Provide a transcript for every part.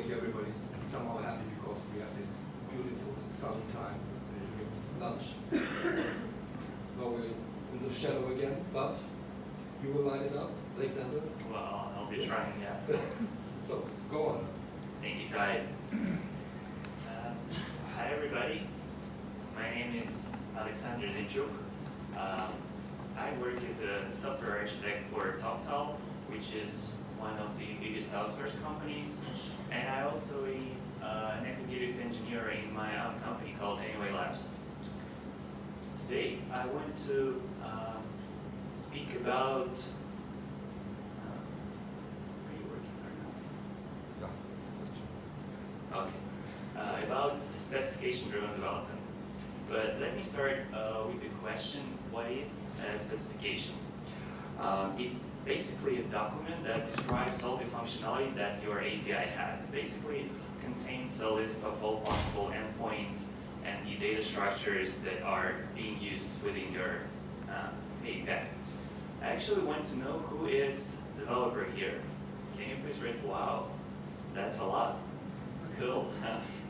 think everybody's somehow happy because we have this beautiful sunny time during lunch. Now we're in the shadow again, but you will light it up, Alexander? Well, I'll be trying, yeah. So, go on. Thank you, Kai. Hi, everybody. My name is Alexander Zurich. I work as a software architect for TalkTal, which is one of the biggest outsource companies. And I also an executive engineer in my own company called Anyway Labs. Today, I want to speak about are you working right now? Okay. About specification-driven development. But let me start with the question, what is a specification? It's basically a document that describes all the functionality that your API has. It basically contains a list of all possible endpoints and the data structures that are being used within your API. I actually want to know who is developer here. Can you please raise? Wow, that's a lot. Cool.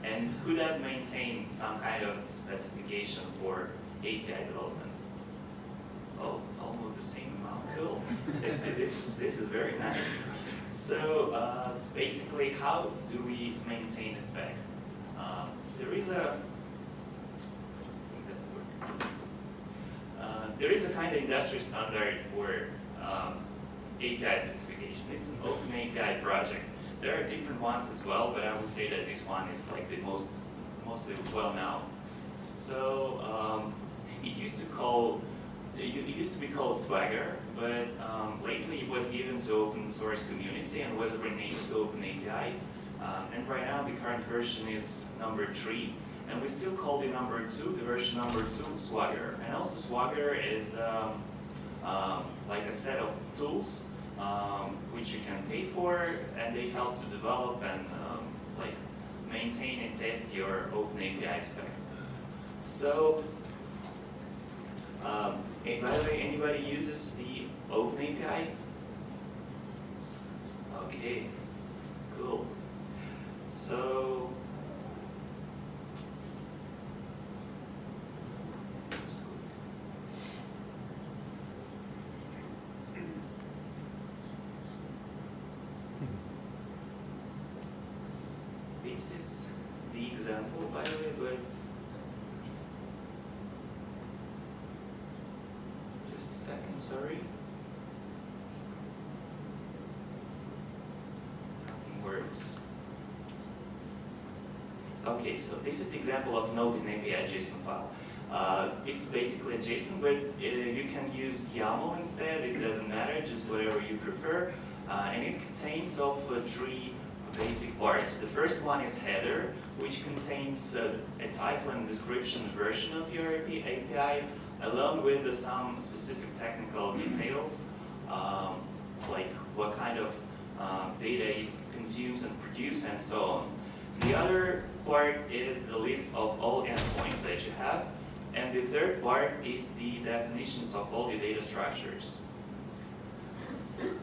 And who does maintain some kind of specification for API development? Oh, almost the same amount. Cool. This is very nice. So basically, how do we maintain a spec? There is a kind of industry standard for API specification. It's an open API project. There are different ones as well, but I would say that this one is like the mostly well known. So it used to be called Swagger, but lately it was given to open source community and was renamed to Open API. And right now the current version is number 3, and we still call the version number 2, Swagger. And also Swagger is like a set of tools which you can pay for, and they help to develop and like maintain and test your Open API spec. So, by the way, anybody uses the Open API? Okay, cool. So, this is the example, by the way, but just a second, sorry. Nothing works. Okay, so this is the example of node in API JSON file. It's basically a JSON, but you can use YAML instead. It doesn't matter, just whatever you prefer. And it contains of 3 basic parts. The first one is header, which contains a title and description version of your API, along with some specific technical details, like what kind of data it consumes and produces, and so on. The other part is the list of all endpoints that you have, and the third part is the definitions of all the data structures.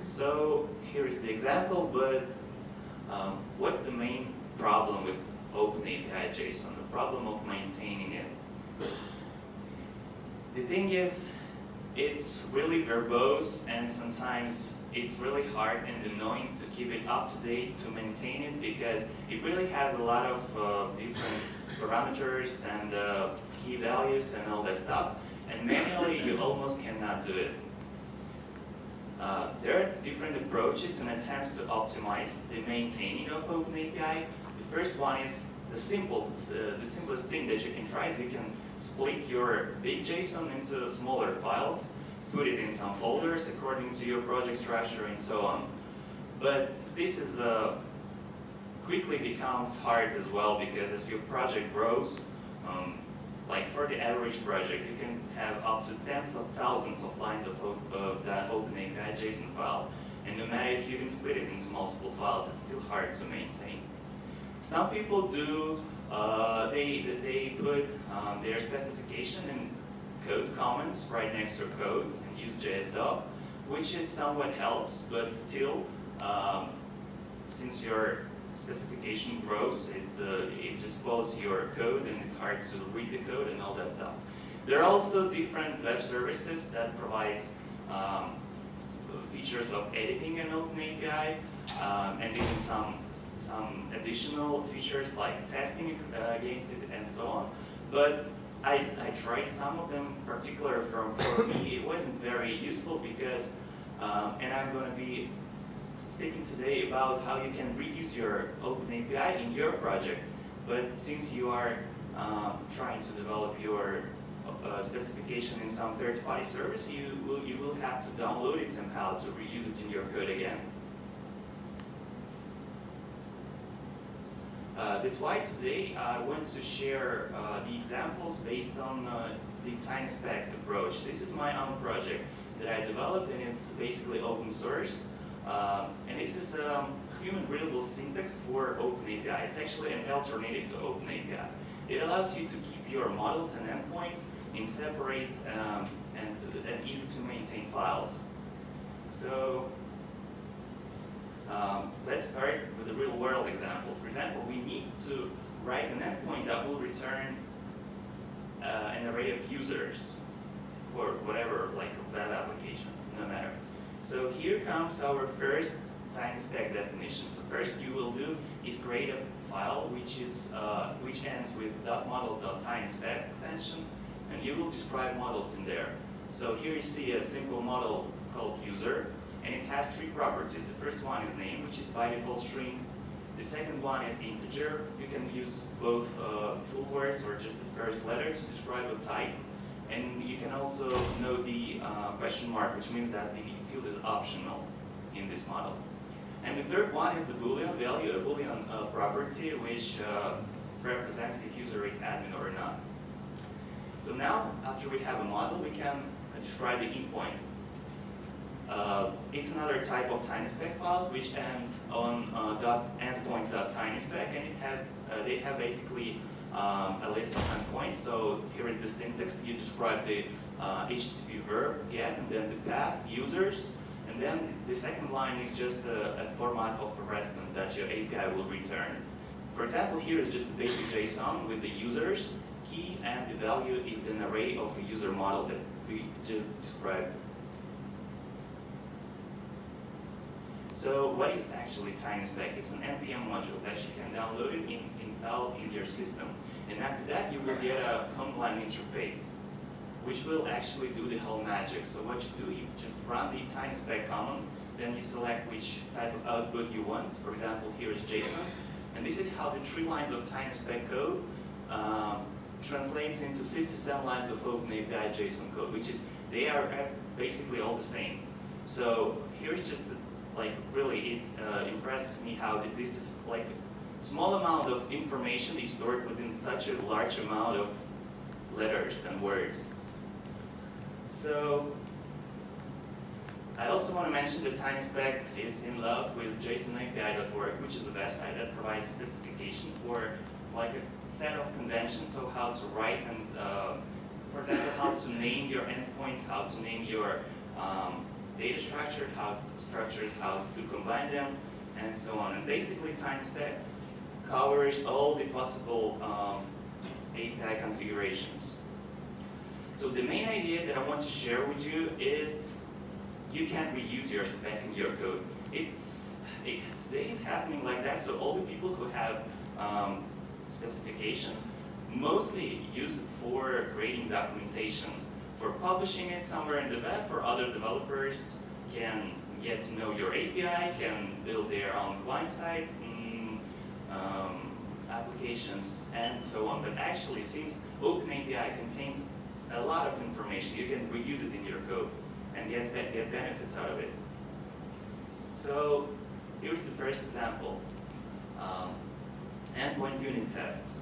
So here is the example, but what's the main problem with Open API JSON? The problem of maintaining it. The thing is, it's really verbose, and sometimes it's really hard and annoying to keep it up to date, to maintain it, because it really has a lot of different parameters and key values and all that stuff, and manually you almost cannot do it. There are different approaches and attempts to optimize the maintaining of Open API. The first one is the simplest thing that you can try is you can split your big JSON into smaller files, put it in some folders according to your project structure and so on. But this is quickly becomes hard as well, because as your project grows, like for the average project, you can have up to tens of thousands of lines of that Open API JSON file. And no matter if you can split it into multiple files, it's still hard to maintain. Some people do, they put their specification in code comments right next to code and use JSDoc, which is somewhat helps, but still, since your specification grows, it just spoils your code and it's hard to read the code and all that stuff. There are also different web services that provide features of editing an OpenAPI and even some additional features like testing against it and so on. But I tried some of them, particular for me, it wasn't very useful because, and I'm going to be speaking today about how you can reuse your OpenAPI in your project. But since you are trying to develop your specification in some third-party service, you will have to download it somehow to reuse it in your code again. That's why today I want to share the examples based on the TinySpec approach. This is my own project that I developed, and it's basically open source. And this is a human readable syntax for OpenAPI. It's actually an alternative to OpenAPI. It allows you to keep your models and endpoints in separate and easy to maintain files. So let's start with a real world example. For example, we need to write an endpoint that will return an array of users or whatever, like a web application, no matter. So here comes our first TinySpec definition. So first you will do is create a file which ends with .models.tinyspec extension, and you will describe models in there. So here you see a simple model called user, and it has three properties. The first one is name, which is by default string. The second one is integer. You can use both full words or just the first letter to describe a type. And you can also note the question mark, which means that the field is optional in this model. And the third one is the Boolean value, a Boolean property, which represents if user is admin or not. So now, after we have a model, we can describe the endpoint. It's another type of TinySpec files which end on .endpoints.tinyspec, and it has they have basically a list of endpoints. So here is the syntax. You describe the HTTP verb get, and then the path users, and then the second line is just a format of a response that your API will return. For example, here is just the basic JSON with the users key, and the value is an array of a user model that we just described. So what is actually TinySpec? It's an NPM module that you can download it and install in your system. And after that, you will get a command line interface, which will actually do the whole magic. So what you do, you just run the TinySpec command, then you select which type of output you want. For example, here is JSON. And this is how the 3 lines of TinySpec code translates into 57 lines of OpenAPI JSON code, which is, they are basically all the same. So here's just like really it impresses me how this is like a small amount of information is stored within such a large amount of letters and words. So I also want to mention that TinySpec is in love with JSONAPI.org, which is a website that provides specification for like a set of conventions, so how to write and, for example, how to name your endpoints, how to name your data structure, how to combine them, and so on. And basically, TinySpec covers all the possible API configurations. So the main idea that I want to share with you is you can reuse your spec in your code. Today it's happening like that, so all the people who have specification mostly use it for creating documentation, for publishing it somewhere in the web, for other developers can get to know your API, can build their own client-side applications, and so on. But actually, since OpenAPI contains a lot of information, you can reuse it in your code and get benefits out of it. So here's the first example. Endpoint unit tests.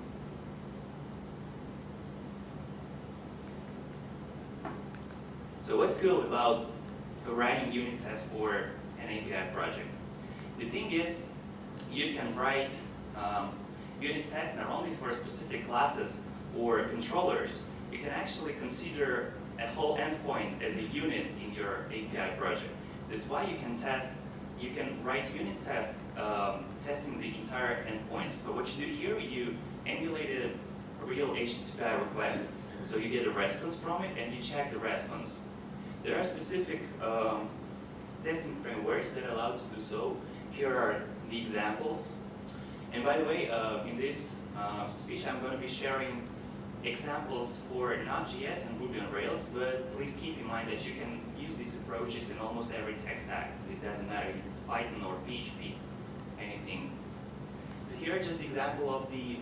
So what's cool about writing unit tests for an API project? The thing is, you can write unit tests not only for specific classes or controllers. You can actually consider a whole endpoint as a unit in your API project. That's why you can test you can write unit test testing the entire endpoint. So what you do here, you emulated a real HTTP request, so you get a response from it and you check the response. There are specific testing frameworks that allow you to do so. Here are the examples. And by the way, in this speech I'm going to be sharing examples for Node.js and Ruby on Rails, but please keep in mind that you can use these approaches in almost every tech stack. It doesn't matter if it's Python or PHP, anything. So here are just examples of the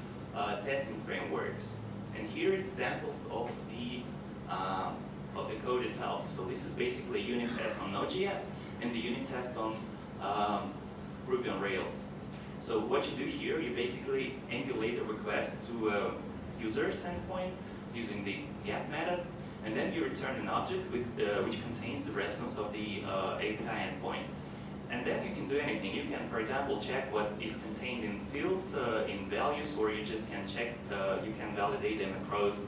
testing frameworks. And here is examples of the code itself. So this is basically a unit test on Node.js and the unit test on Ruby on Rails. So what you do here, you basically emulate a request to a user's endpoint using the get method, and then you return an object with, which contains the response of the API endpoint. And then you can do anything. You can, for example, check what is contained in fields, in values, or you just can check, you can validate them across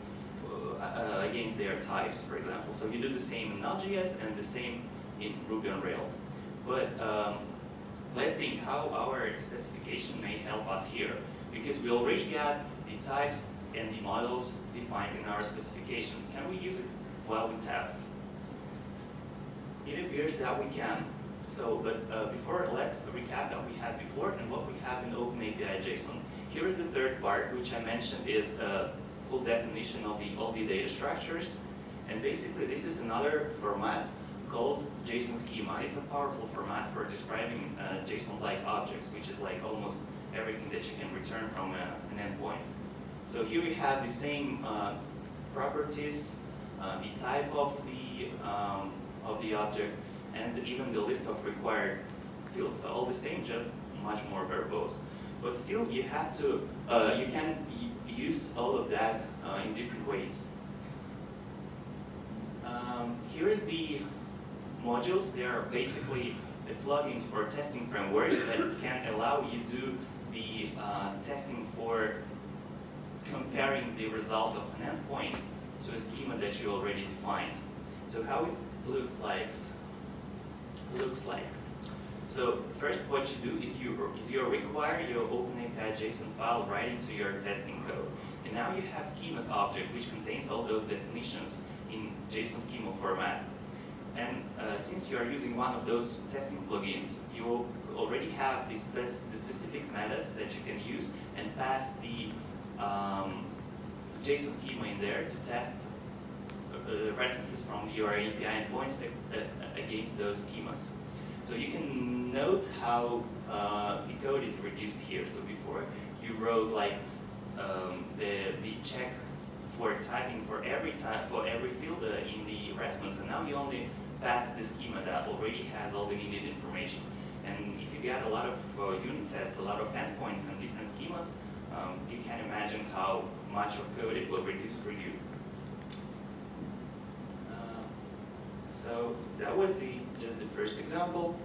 against their types, for example. So you do the same in Node.js and the same in Ruby on Rails. But let's think how our specification may help us here, because we already got the types and the models defined in our specification. Can we use it while we test? It appears that we can. So, but before, let's recap that we had before and what we have in OpenAPI-JSON. Here is the third part, which I mentioned is a full definition of all the data structures. And basically, this is another format called JSON schema. It's a powerful format for describing JSON-like objects, which is like almost everything that you can return from an endpoint. So here we have the same properties, the type of the object, and even the list of required fields. So all the same, just much more verbose. But still, you have to, you can use all of that in different ways. Here is the modules. They are basically the plugins for testing frameworks that can allow you to do the testing for comparing the result of an endpoint to a schema that you already defined. So how it looks like. So first, what you do is you require your OpenAPI-JSON file right into your testing code. And now you have schemas object, which contains all those definitions in JSON schema format. And since you are using one of those testing plugins, you already have the specific methods that you can use and pass the JSON schema in there to test responses from your API endpoints against those schemas. So you can note how the code is reduced here. So before you wrote like the check for typing for every field in the response, and now you only pass the schema that already has all the needed information. And if you get a lot of unit tests, a lot of endpoints and different schemas, you can imagine how much of code it will reduce for you. So that was just the first example.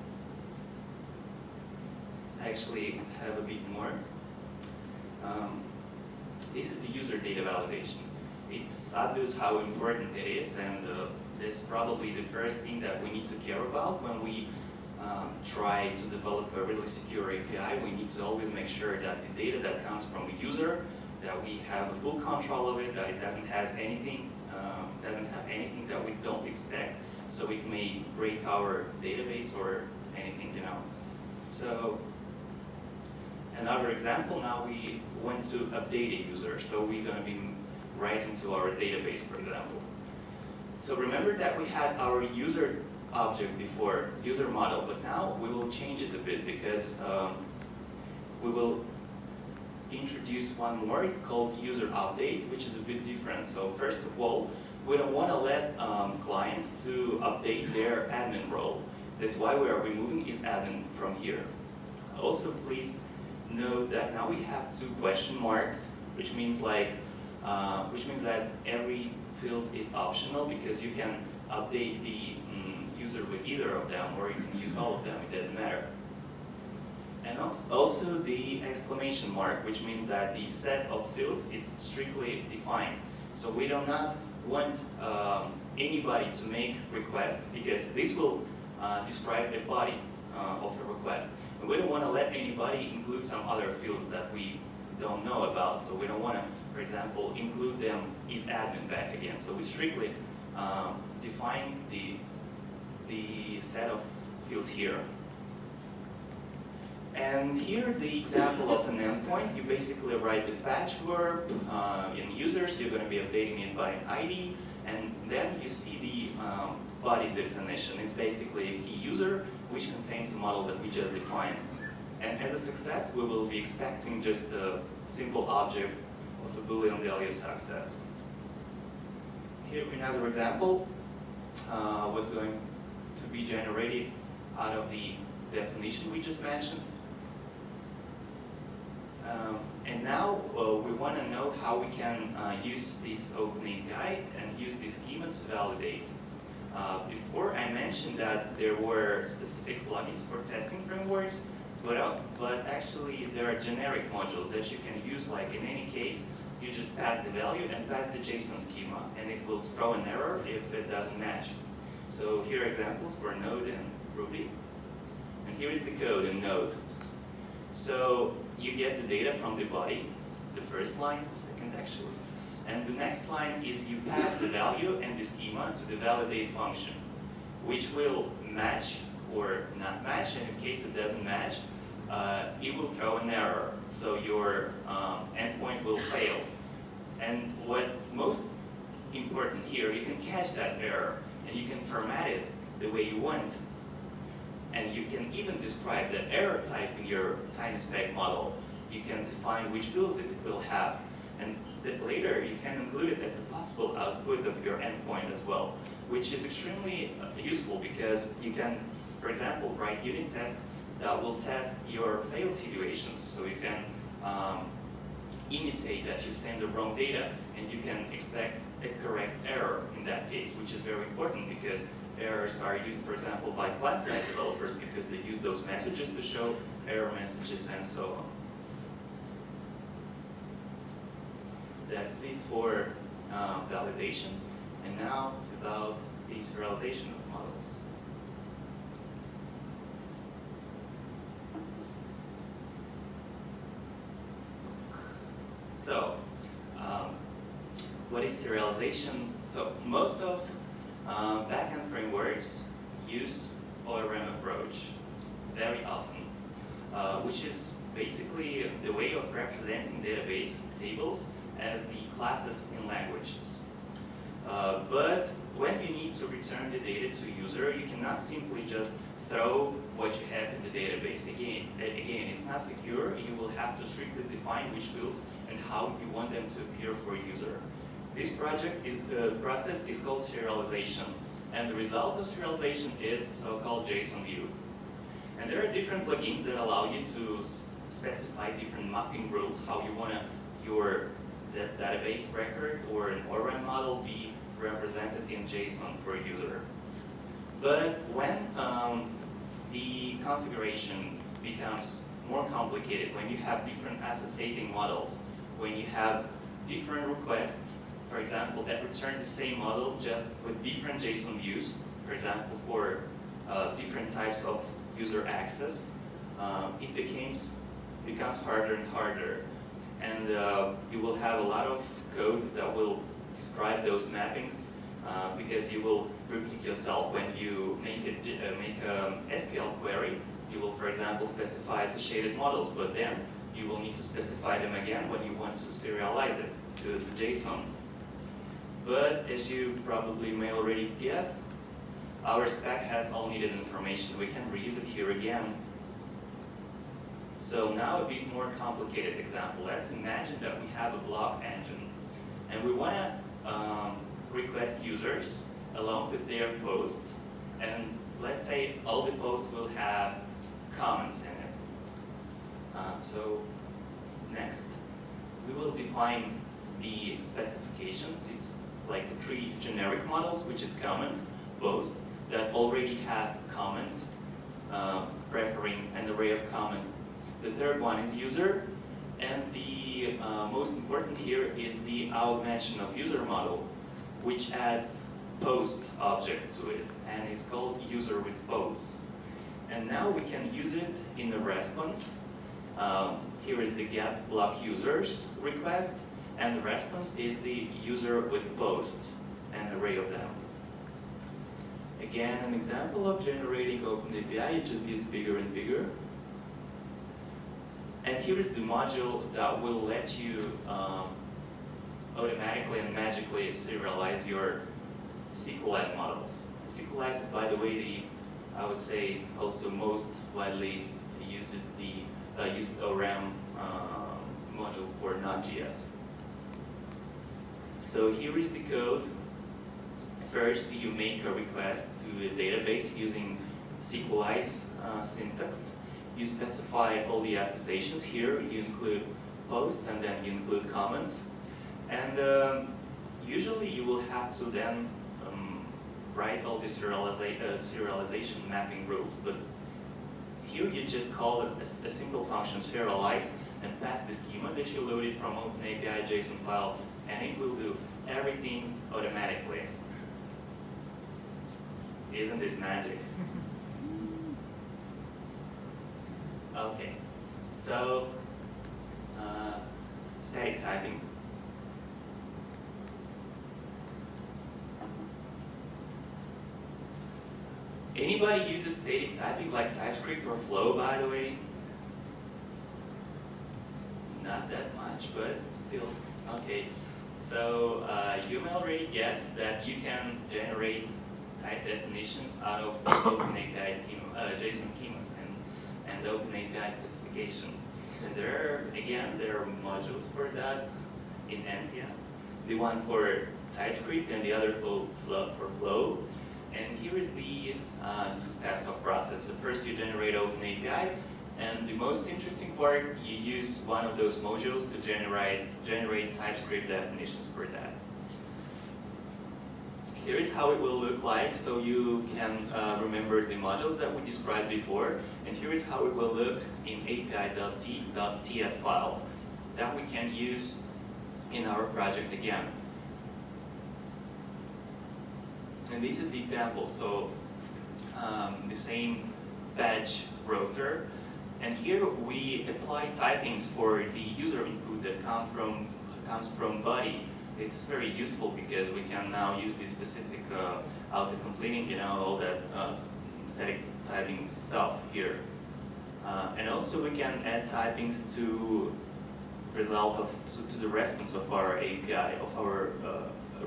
I actually have a bit more. This is the user data validation. It's obvious how important it is, and this is probably the first thing that we need to care about when we try to develop a really secure API. We need to always make sure that the data that comes from the user, that we have a full control of it, that it doesn't have anything that we don't expect, so it may break our database or anything, you know. So another example, now we want to update a user, so we're going to be writing to our database, for example. So remember that we had our user object before, user model, but now we will change it a bit because we will introduce one more called user update, which is a bit different. So first of all, we don't want to let clients to update their admin role. That's why we are removing is admin from here. Also, please note that now we have two question marks, which means that every field is optional, because you can update the user with either of them, or you can use all of them, it doesn't matter. And also the exclamation mark, which means that the set of fields is strictly defined. So we do not want anybody to make requests, because this will describe a body of a request. And we don't want to let anybody include some other fields that we don't know about. So we don't want to, for example, include them as admin back again. So we strictly define the set of fields here. And here, the example of an endpoint, you basically write the patch verb in users, you're going to be updating it by an ID, and then you see the body definition. It's basically a key user, which contains a model that we just defined. And as a success, we will be expecting just a simple object of a Boolean value success. Here, another example, what's going to be generated out of the definition we just mentioned. And now we want to know how we can use this OpenAPI and use this schema to validate. Before I mentioned that there were specific plugins for testing frameworks, but actually there are generic modules that you can use. Like in any case, you just pass the value and pass the JSON schema, and it will throw an error if it doesn't match. So here are examples for Node and Ruby, and here is the code in Node. So you get the data from the body, the first line, the second actually. And the next line is you pass the value and the schema to the validate function, which will match or not match, and in case it doesn't match, it will throw an error. So your endpoint will fail. And what's most important here, you can catch that error, and you can format it the way you want. And you can even describe the error type in your tiny spec model. You can define which fields it will have. And later, you can include it as the possible output of your endpoint as well, which is extremely useful because you can, for example, write unit tests that will test your fail situations. So you can imitate that you send the wrong data, and you can expect a correct error in that case, which is very important because errors are used, for example, by client-side developers because they use those messages to show error messages and so on. That's it for validation. And now about the serialization of models. So, what is serialization? So most of backend frameworks use ORM approach very often, which is basically the way of representing database tables as the classes in languages. But when you need to return the data to user, you cannot simply just throw what you have in the database. Again, it's not secure. You will have to strictly define which fields and how you want them to appear for a user. This process is called serialization, and the result of serialization is so-called JSON view. And there are different plugins that allow you to specify different mapping rules, how you want your database record or an ORM model be represented in JSON for a user. But when the configuration becomes more complicated, when you have different associating models, when you have different requests, for example, that return the same model just with different JSON views, for example, for different types of user access, it becomes harder and harder. And you will have a lot of code that will describe those mappings because you will repeat yourself. When you make a SQL query, you will, for example, specify associated models, but then you will need to specify them again when you want to serialize it to JSON. But as you probably may already guess, our spec has all needed information. We can reuse it here again. So now a bit more complicated example. Let's imagine that we have a block engine, and we want to request users along with their posts, and let's say all the posts will have comments in it. So next, we will define the specification. It's like the 3 generic models, which is comment, post, that already has comments, preferring an array of comment. The third one is user, and the most important here is the outmention of user model, which adds post object to it, and it's called user with posts. And now we can use it in the response. Here is the get block users request, and the response is the user with posts, an array of them. Again, an example of generating OpenAPI, it just gets bigger and bigger. And here is the module that will let you automatically and magically serialize your SQLize models. SQLize is, by the way, I would say also most widely used ORM module for node.js. So here is the code. First, you make a request to a database using SQLize syntax. You specify all the associations here. You include posts and then you include comments. And usually you will have to then write all the serialization mapping rules. But here you just call it a simple function serialize and pass the schema that you loaded from OpenAPI JSON file, and it will do everything automatically. Isn't this magic? Okay, so static typing. Anybody uses static typing like TypeScript or Flow, by the way? Not that much, but still. Okay, so you may already guess that you can generate type definitions out of OpenAPI schema, JSON schemas and OpenAPI specification. And there are modules for that in NPM. The one for TypeScript and the other for Flow. And here is the two steps of process. So first you generate OpenAPI, and the most interesting part, you use one of those modules to generate TypeScript definitions for that. Here is how it will look like, so you can remember the modules that we described before. And here is how it will look in API.ts file that we can use in our project again. And this is the example. So the same batch rotor, and here we apply typings for the user input that comes from body. It's very useful because we can now use the specific auto-completing, all that static typing stuff here. And also we can add typings to the response of our API, of our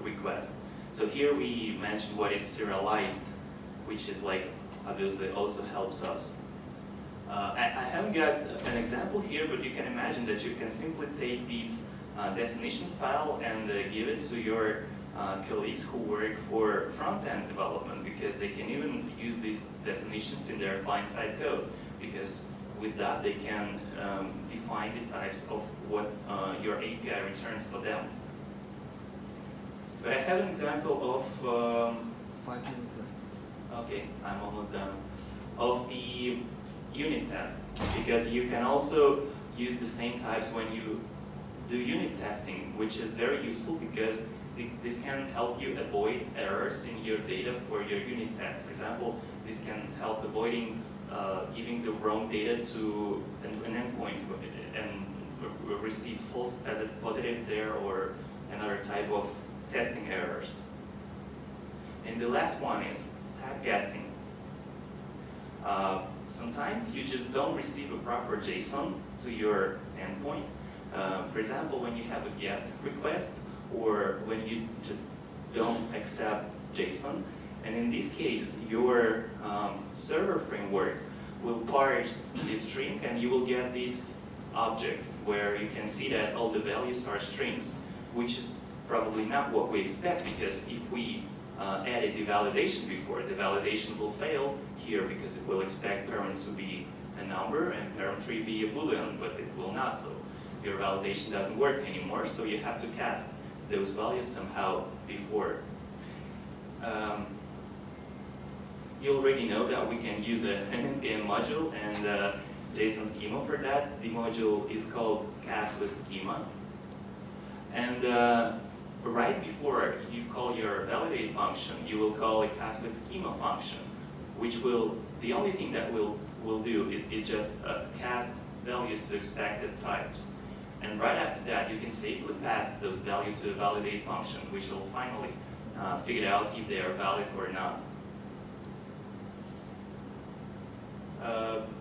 request. So here we mentioned what is serialized, which is like obviously also helps us. I haven't got an example here, but you can imagine that you can simply take these definitions file and give it to your colleagues who work for front-end development, because they can even use these definitions in their client-side code, because with that they can define the types of what your API returns for them. But I have an example of 5 minutes left. Okay, I'm almost done. Of the unit test, because you can also use the same types when you do unit testing, which is very useful because this can help you avoid errors in your data for your unit test. For example, this can help avoiding giving the wrong data to an endpoint and receive false positive there or another type of testing errors. And the last one is typecasting. Sometimes you just don't receive a proper JSON to your endpoint. For example, when you have a GET request or when you just don't accept JSON. And in this case, your server framework will parse this string and you will get this object where you can see that all the values are strings, which is probably not what we expect, because if we added the validation before, the validation will fail here because it will expect parent to be a number and parent 3 be a boolean, but it will not, so your validation doesn't work anymore, so you have to cast those values somehow before. You already know that we can use an NPM module and JSON schema for that. The module is called cast with schema. And right before you call your validate function, you will call a cast with schema function, which will the only thing that we'll do is just cast values to expected types. And right after that, you can safely pass those values to a validate function, which will finally figure out if they are valid or not.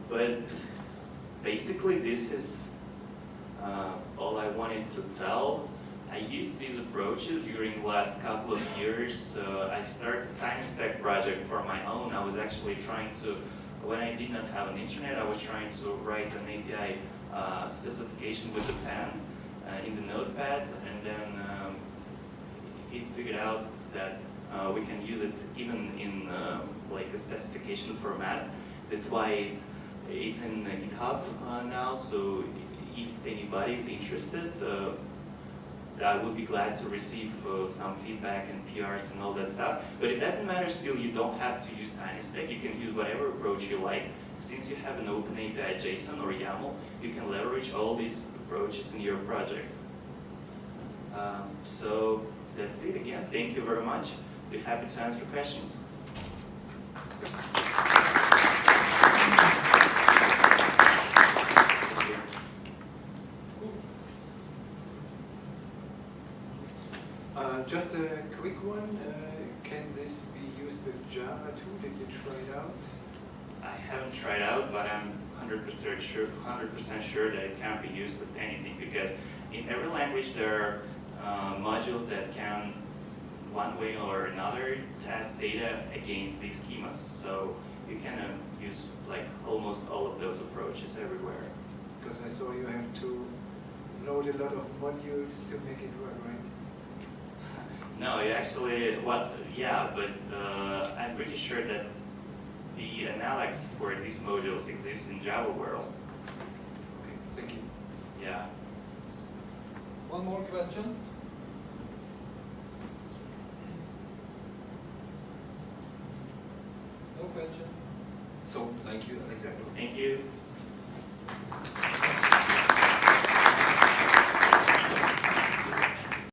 But basically, this is all I wanted to tell. I used these approaches during the last couple of years. I started a tiny spec project for my own. I was actually trying to, when I did not have an internet, I was trying to write an API specification with a pen in the notepad, and then it figured out that we can use it even in like a specification format. That's why it's in GitHub now, so if anybody is interested, I would be glad to receive some feedback and PRs and all that stuff. But it doesn't matter still, you don't have to use TinySpec, you can use whatever approach you like. Since you have an open API JSON or YAML, you can leverage all these approaches in your project. So that's it again. Thank you very much. Be happy to answer questions. Just a quick one. Can this be used with Java too? Did you try it out? I haven't tried out, but I'm 100% sure that it can be used with anything, because in every language there are modules that can, one way or another, test data against these schemas. So you can use like almost all of those approaches everywhere. Because I saw you have to load a lot of modules to make it work, right? No, you actually, well, yeah, but I'm pretty sure that the analogs for these modules exist in Java world. Okay, thank you. Yeah. One more question? No question? So, thank you, Alexander. Thank you.